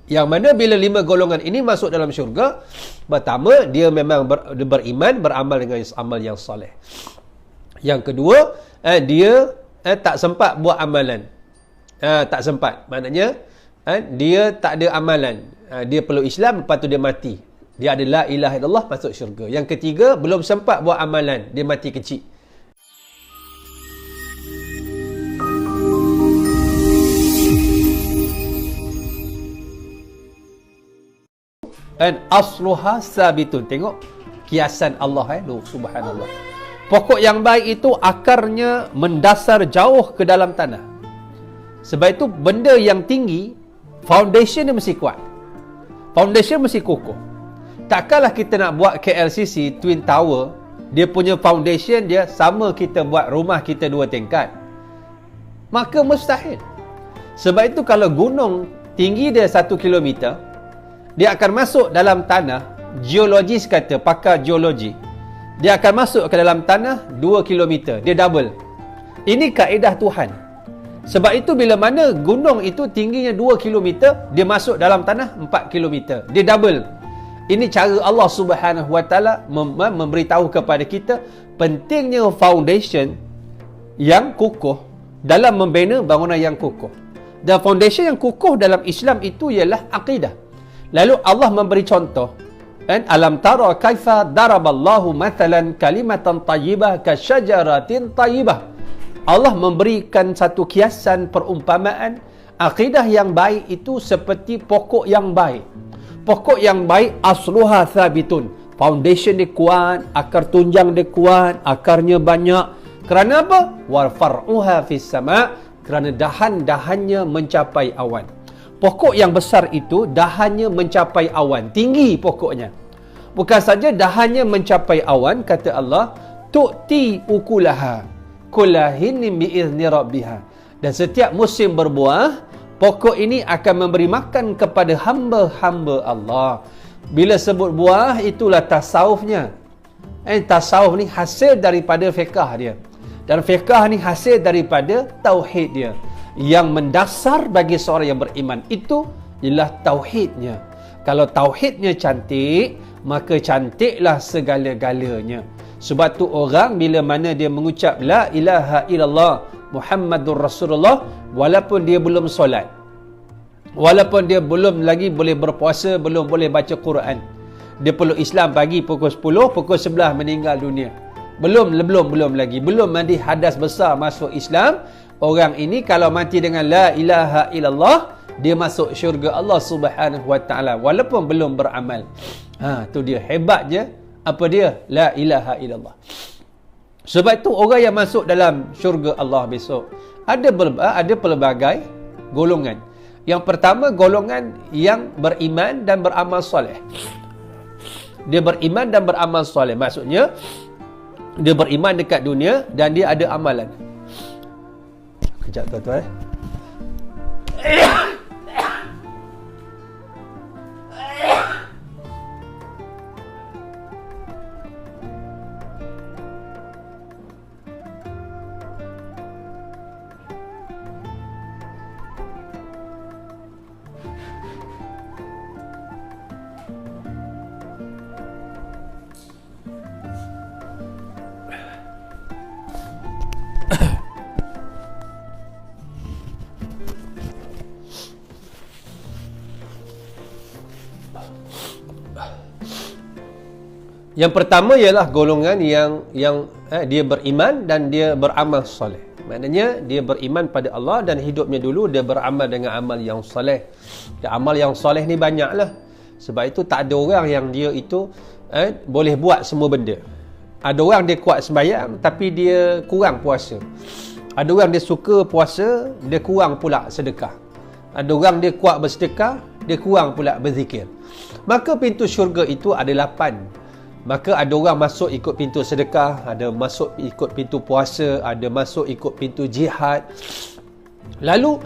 Yang mana bila 5 golongan ini masuk dalam syurga, pertama, dia memang beriman, beramal dengan amal yang soleh. Yang kedua, dia tak sempat buat amalan. Tak sempat. Maknanya, dia tak ada amalan. Dia perlu Islam, lepas tu dia mati. Dia ada la ilaha illallah, masuk syurga. Yang ketiga, belum sempat buat amalan. Dia mati kecil. Asluha sabitun. Tengok kiasan Allah. Subhanallah. Pokok yang baik itu akarnya mendasar jauh ke dalam tanah. Sebab itu benda yang tinggi, foundation dia mesti kuat. Foundation mesti kokoh. Takkanlah kita nak buat KLCC Twin Tower, dia punya foundation dia sama kita buat rumah kita 2 tingkat. Maka mustahil. Sebab itu kalau gunung tinggi dia 1 kilometer, dia akan masuk dalam tanah, geologis kata, pakar geologi, dia akan masuk ke dalam tanah 2 kilometer, dia double. Ini kaedah Tuhan. Sebab itu bila mana gunung itu tingginya 2 kilometer, dia masuk dalam tanah 4 kilometer, dia double. Ini cara Allah Subhanahu Wa Taala memberitahu kepada kita pentingnya foundation yang kukuh dalam membina bangunan yang kukuh. Dan foundation yang kukuh dalam Islam itu ialah akidah. Lalu Allah memberi contoh. Alam tara kaifa daraballahu mathalan kalimatan tayyibah kasyajaratin tayyibah. Allah memberikan satu kiasan perumpamaan. Akidah yang baik itu seperti pokok yang baik. Pokok yang baik asluha thabitun. Foundation dia kuat, akar tunjang dia kuat, akarnya banyak. Kerana apa? Wa far'uha fis sama', kerana dahan-dahannya mencapai awan. Pokok yang besar itu dahannya mencapai awan, tinggi pokoknya. Bukan saja dahannya mencapai awan, kata Allah, tu'ti ukulaha kullahin bi'izni rabbiha. Dan setiap musim berbuah, pokok ini akan memberi makan kepada hamba-hamba Allah. Bila sebut buah, itulah tasawufnya. Tasawuf ni hasil daripada fiqah dia. Dan fiqah ni hasil daripada tauhid dia. Yang mendasar bagi seorang yang beriman itu ialah tauhidnya. Kalau tauhidnya cantik, maka cantiklah segala-galanya. Sebab tu orang bila mana dia mengucap la ilaha illallah Muhammadur Rasulullah, walaupun dia belum solat, walaupun dia belum lagi boleh berpuasa, belum boleh baca Quran, dia perlu Islam pagi pukul 10, pukul 11 meninggal dunia. Belum lagi. Belum mandi hadas besar masuk Islam. Orang ini kalau mati dengan la ilaha illallah, dia masuk syurga Allah Subhanahu Wa Taala walaupun belum beramal. Tu dia hebat je. Apa dia? La ilaha illallah. Sebab itu orang yang masuk dalam syurga Allah besok ada pelbagai golongan. Yang pertama, golongan yang beriman dan beramal soleh. Dia beriman dan beramal soleh. Maksudnya dia beriman dekat dunia dan dia ada amalan. Kejap tuan-tuan. Yang pertama ialah golongan yang dia beriman dan dia beramal soleh. Maknanya dia beriman pada Allah dan hidupnya dulu dia beramal dengan amal yang soleh. Dan amal yang soleh ni banyaklah. Sebab itu tak ada orang yang dia itu boleh buat semua benda. Ada orang dia kuat sembahyang tapi dia kurang puasa. Ada orang dia suka puasa, dia kurang pula sedekah. Ada orang dia kuat bersedekah, dia kurang pula berzikir. Maka pintu syurga itu ada 8. Maka ada orang masuk ikut pintu sedekah, ada masuk ikut pintu puasa, ada masuk ikut pintu jihad. Lalu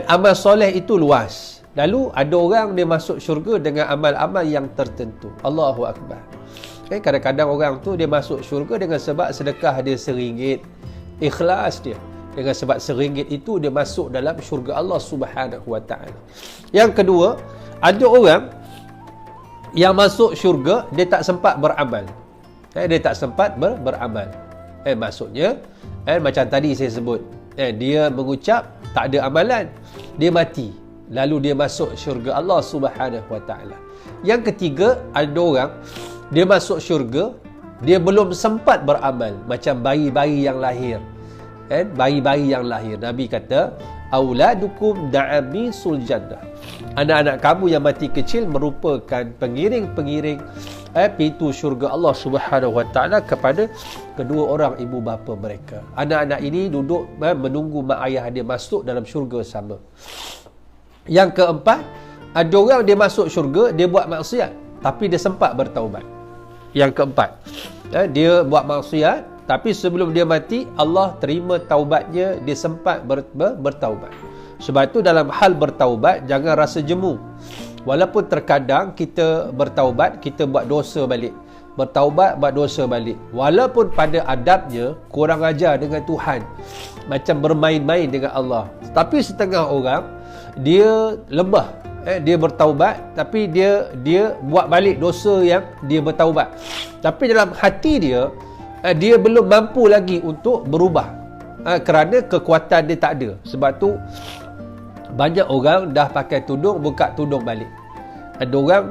amal soleh itu luas. Lalu ada orang dia masuk syurga dengan amal-amal yang tertentu. Allahu Akbar. Kadang-kadang orang tu dia masuk syurga dengan sebab sedekah dia RM1. Ikhlas dia. Dengan sebab RM1 itu dia masuk dalam syurga Allah Subhanahu Wa Taala. Yang kedua, ada orang yang masuk syurga dia tak sempat beramal. Dia tak sempat beramal. Maksudnya macam tadi saya sebut, dia mengucap tak ada amalan, dia mati, lalu dia masuk syurga Allah Subhanahu Wa Taala. Yang ketiga, ada orang dia masuk syurga, dia belum sempat beramal, macam bayi-bayi yang lahir. Bayi-bayi yang lahir, Nabi kata auladukum da'abisul jannah, anak-anak kamu yang mati kecil merupakan pengiring-pengiring pintu syurga Allah Subhanahu Wa Taala kepada kedua orang ibu bapa mereka. Anak-anak ini duduk menunggu mak ayah dia masuk dalam syurga sama. Yang keempat, ada orang dia masuk syurga, dia buat maksiat tapi dia sempat bertaubat. Yang keempat, dia buat maksiat tapi sebelum dia mati, Allah terima taubatnya, dia sempat bertaubat. Sebab itu dalam hal bertaubat, jangan rasa jemu. Walaupun terkadang kita bertaubat, kita buat dosa balik. Bertaubat, buat dosa balik. Walaupun pada adabnya, kurang ajar dengan Tuhan. Macam bermain-main dengan Allah. Tapi setengah orang, dia lemah. Dia bertaubat, tapi dia buat balik dosa yang dia bertaubat. Tapi dalam hati dia belum mampu lagi untuk berubah, kerana kekuatan dia tak ada. Sebab tu banyak orang dah pakai tudung, buka tudung balik. Ada orang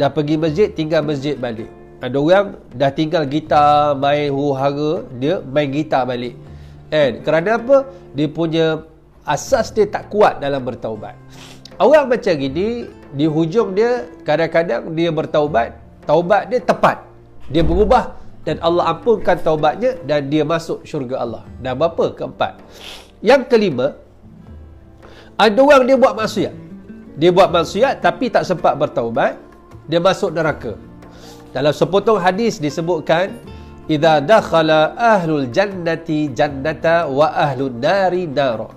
dah pergi masjid, tinggal masjid balik. Ada orang dah tinggal gitar, main huru-hara, dia main gitar balik. Kerana apa? Dia punya asas dia tak kuat dalam bertaubat. Orang macam gini, di hujung dia kadang-kadang dia bertaubat, taubat dia tepat, dia berubah dan Allah ampunkan taubatnya dan dia masuk syurga Allah. Dan berapa? Keempat. Yang kelima, ada orang dia buat maksiat. Dia buat maksiat tapi tak sempat bertaubat, dia masuk neraka. Dalam sepotong hadis disebutkan, idza dakhala ahlul jannati jannata wa ahlun nari nara.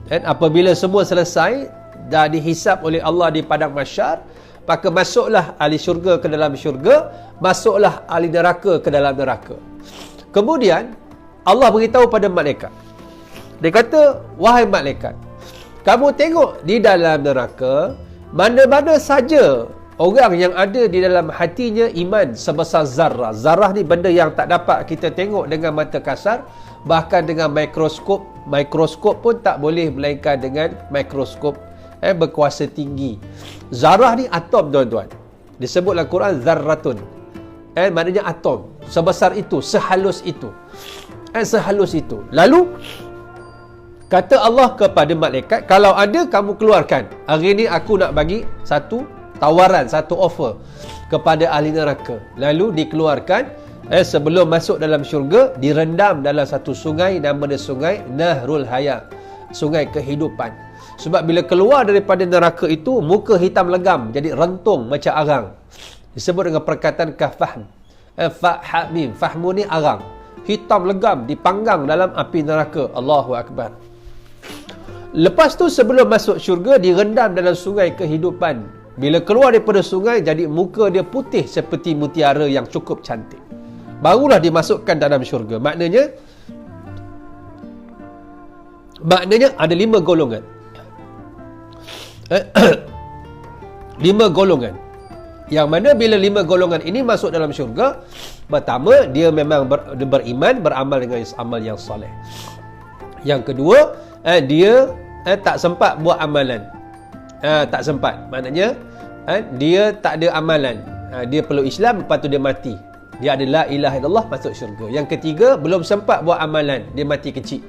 Dan apabila semua selesai dah dihisap oleh Allah di padang mahsyar, maka masuklah ahli syurga ke dalam syurga, masuklah ahli neraka ke dalam neraka. Kemudian Allah beritahu pada malaikat. Dia kata, wahai malaikat, kamu tengok di dalam neraka mana-mana saja orang yang ada di dalam hatinya iman sebesar zarah. Zarah ni benda yang tak dapat kita tengok dengan mata kasar, bahkan dengan mikroskop. Mikroskop pun tak boleh melainkan dengan mikroskop berkuasa tinggi. Zarah ni atom, tuan-tuan. Disebut dalam Quran zarratun. Maknanya atom. Sebesar itu, sehalus itu. Sehalus itu. Lalu kata Allah kepada malaikat, kalau ada kamu keluarkan. Hari ni aku nak bagi satu tawaran, satu offer kepada ahli neraka. Lalu dikeluarkan, sebelum masuk dalam syurga, direndam dalam satu sungai, nama dia sungai Nahrul Hayat, sungai kehidupan. Sebab bila keluar daripada neraka itu, muka hitam legam, jadi rentung macam arang. Disebut dengan perkataan kafahm. Fa-ha-mim. Fahmu ni arang. Hitam legam, dipanggang dalam api neraka. Allahu Akbar. Lepas tu sebelum masuk syurga, direndam dalam sungai kehidupan. Bila keluar daripada sungai, jadi muka dia putih seperti mutiara yang cukup cantik. Barulah dimasukkan dalam syurga. Maknanya ada 5 golongan. 5 golongan. Yang mana bila 5 golongan ini masuk dalam syurga, pertama, dia memang beriman, beramal dengan amal yang soleh. Yang kedua, dia tak sempat buat amalan. Tak sempat. Maknanya dia tak ada amalan. Dia perlu Islam, lepas tu dia mati. Dia ada la ilaha illallah, masuk syurga. Yang ketiga, belum sempat buat amalan, dia mati kecil.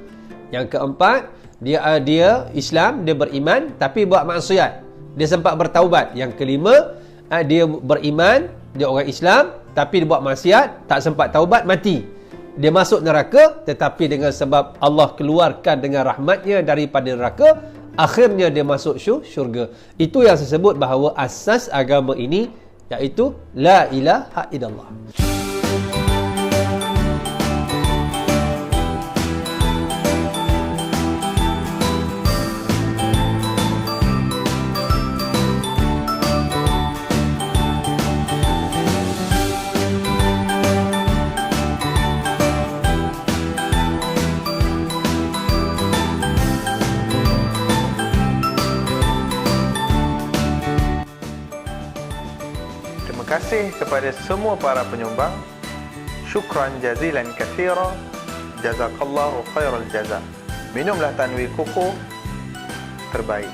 Yang keempat, dia Islam, dia beriman tapi buat maksiat, dia sempat bertaubat. Yang kelima, dia beriman, dia orang Islam tapi dia buat maksiat, tak sempat taubat, mati. Dia masuk neraka, tetapi dengan sebab Allah keluarkan dengan rahmatnya daripada neraka, akhirnya dia masuk syurga. Itu yang saya sebut bahawa asas agama ini iaitu la ilaha illallah. Terima kasih kepada semua para penyumbang. Syukran jazilan katsira. Jazakallahu khairal jaza. Minumlah tanwi kuku terbaik.